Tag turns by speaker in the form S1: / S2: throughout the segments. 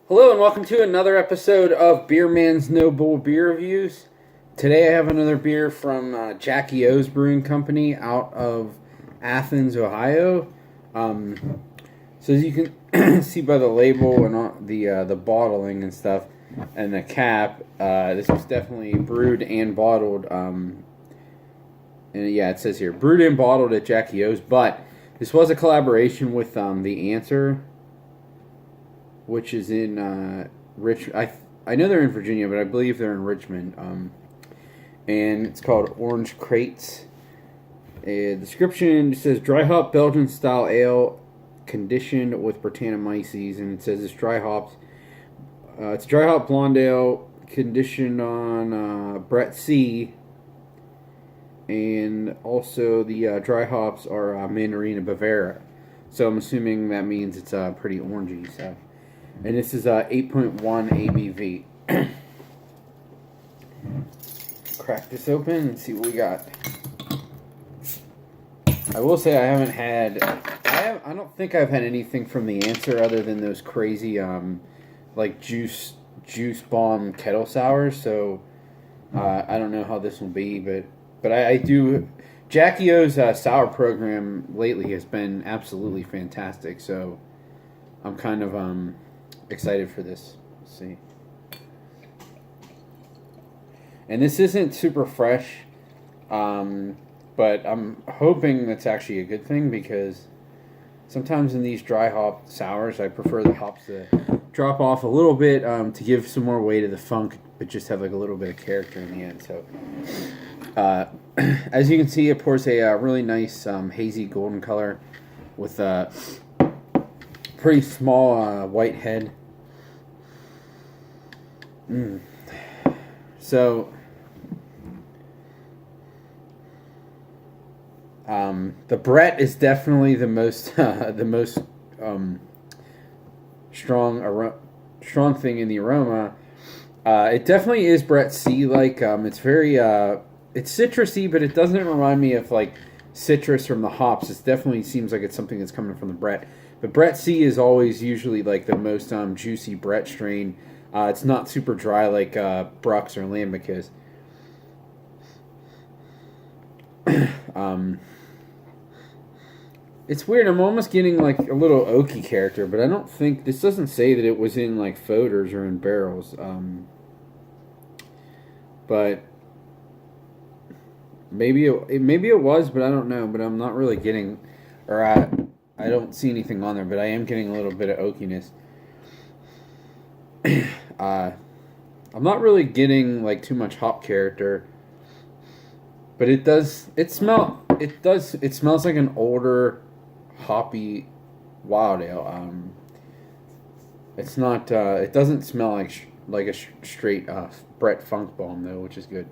S1: Hello and welcome to another episode of Beer Man's No Bull Beer Reviews. Today I have another beer from Jackie O's Brewing Company out of Athens, Ohio. So as you can see by the label and all the bottling and stuff and the cap, this was definitely brewed and bottled. And yeah, it says here brewed and bottled at Jackie O's, but this was a collaboration with The Answer, which is in I know they're in Virginia, but I believe they're in Richmond. And it's called Orange Crates. A description says dry hop Belgian style ale conditioned with Brettanomyces, and it says it's dry hops. It's dry hop blonde ale conditioned on Brett C. And also the dry hops are Mandarina Bavaria. So I'm assuming that means it's pretty orangey. So. And this is 8.1 ABV. Crack this open and see what we got. I will say I don't think I've had anything from The Answer other than those crazy like juice bomb kettle sours. So I don't know how this will be, but I do. Jackie O's sour program lately has been absolutely fantastic. So I'm kind of excited for this. Let's see. And this isn't super fresh, but I'm hoping that's actually a good thing, because sometimes in these dry hop sours, I prefer the hops to drop off a little bit to give some more weight to the funk, but just have like a little bit of character in the end. So, as you can see, it pours a really nice hazy golden color with a pretty small white head. So, the Brett is definitely the most strong thing in the aroma. It definitely is Brett C. Like it's very it's citrusy, but it doesn't remind me of like citrus from the hops. It definitely seems like it's something that's coming from the Brett. But Brett C is always usually like the most juicy Brett strain. It's not super dry like Brux or Lambic is. It's weird. I'm almost getting like a little oaky character, but I don't think this doesn't say that it was in like foeders or in barrels. But maybe it was, but I don't know. But I'm not really getting, or I don't see anything on there, but I am getting a little bit of oakiness. I'm not really getting like too much hop character, but it smells like an older hoppy wild ale. It's not it doesn't smell like a straight Brett Funk Bomb though, which is good.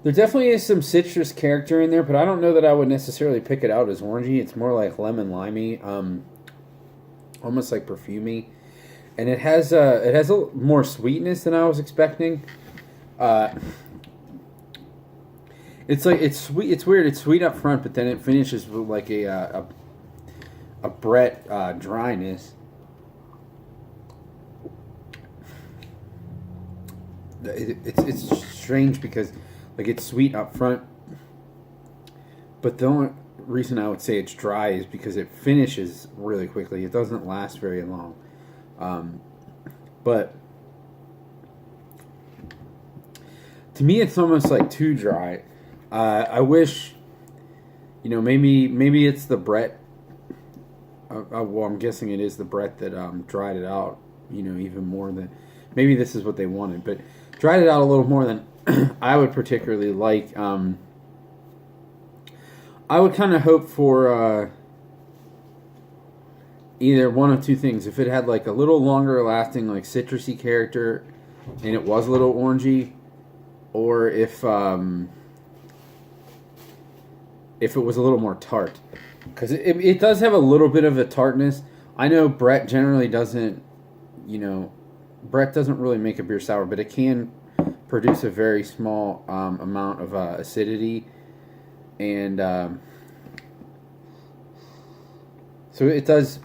S1: There definitely is some citrus character in there, but I don't know that I would necessarily pick it out as orangey. It's more like lemon limey, almost like perfumey, and it has a more sweetness than I was expecting. It's like it's sweet. It's weird. It's sweet up front, but then it finishes with like a Brett dryness. It's strange because like it's sweet up front, but the only reason I would say it's dry is because it finishes really quickly. It doesn't last very long, but to me it's almost like too dry. I wish, maybe it's the Brett. Well, I'm guessing it is the Brett that dried it out. Even more than maybe this is what they wanted, but dried it out a little more than I would particularly like. I would kind of hope for either one of two things. If it had like a little longer lasting like citrusy character and it was a little orangey, or if it was a little more tart. Because it does have a little bit of a tartness. I know Brett generally doesn't, Brett doesn't really make a beer sour, but it can produce a very small amount of acidity, and so it does.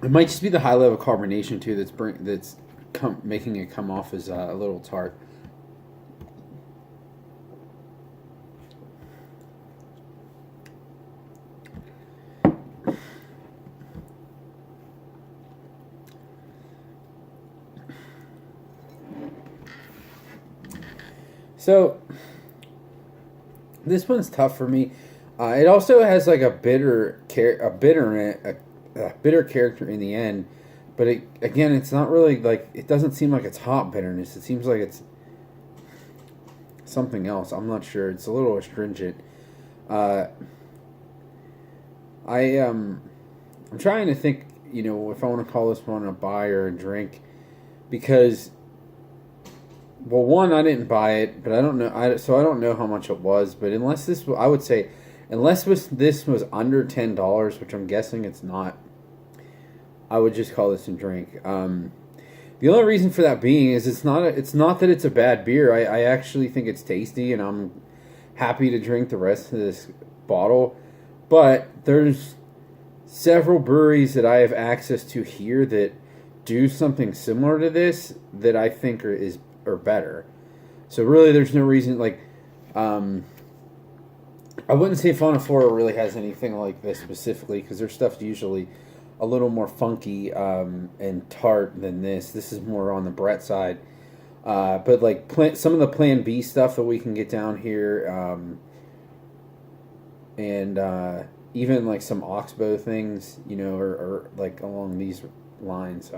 S1: It might just be the high level carbonation too that's making it come off as a little tart. So this one's tough for me. It also has like a bitter character in the end, but again, it's not really like, it doesn't seem like it's hot bitterness. It seems like it's something else. I'm not sure. It's a little astringent. I'm trying to think, if I want to call this one a buy or a drink, because, well, one, I didn't buy it, but I don't know. So I don't know how much it was. But I would say, unless this was under $10, which I'm guessing it's not, I would just call this a drink. The only reason for that being is it's not that it's a bad beer. I actually think it's tasty, and I'm happy to drink the rest of this bottle. But there's several breweries that I have access to here that do something similar to this that I think are better. So really, there's no reason, like, I wouldn't say Fauna Flora really has anything like this specifically, because their stuff's usually a little more funky and tart than this. This is more on the Brett side. But like some of the Plan B stuff that we can get down here, and even like some Oxbow things, or like along these lines.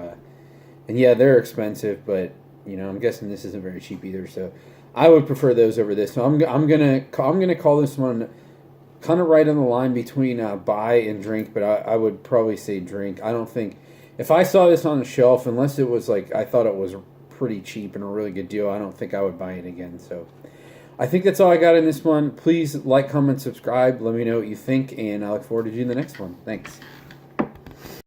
S1: And yeah, they're expensive, but I'm guessing this isn't very cheap either. So I would prefer those over this. So I'm gonna call this one kind of right on the line between buy and drink, but I would probably say drink. I don't think, if I saw this on the shelf, unless it was like I thought it was pretty cheap and a really good deal, I don't think I would buy it again. So I think that's all I got in this one. Please like, comment, subscribe. Let me know what you think, and I look forward to doing the next one. Thanks.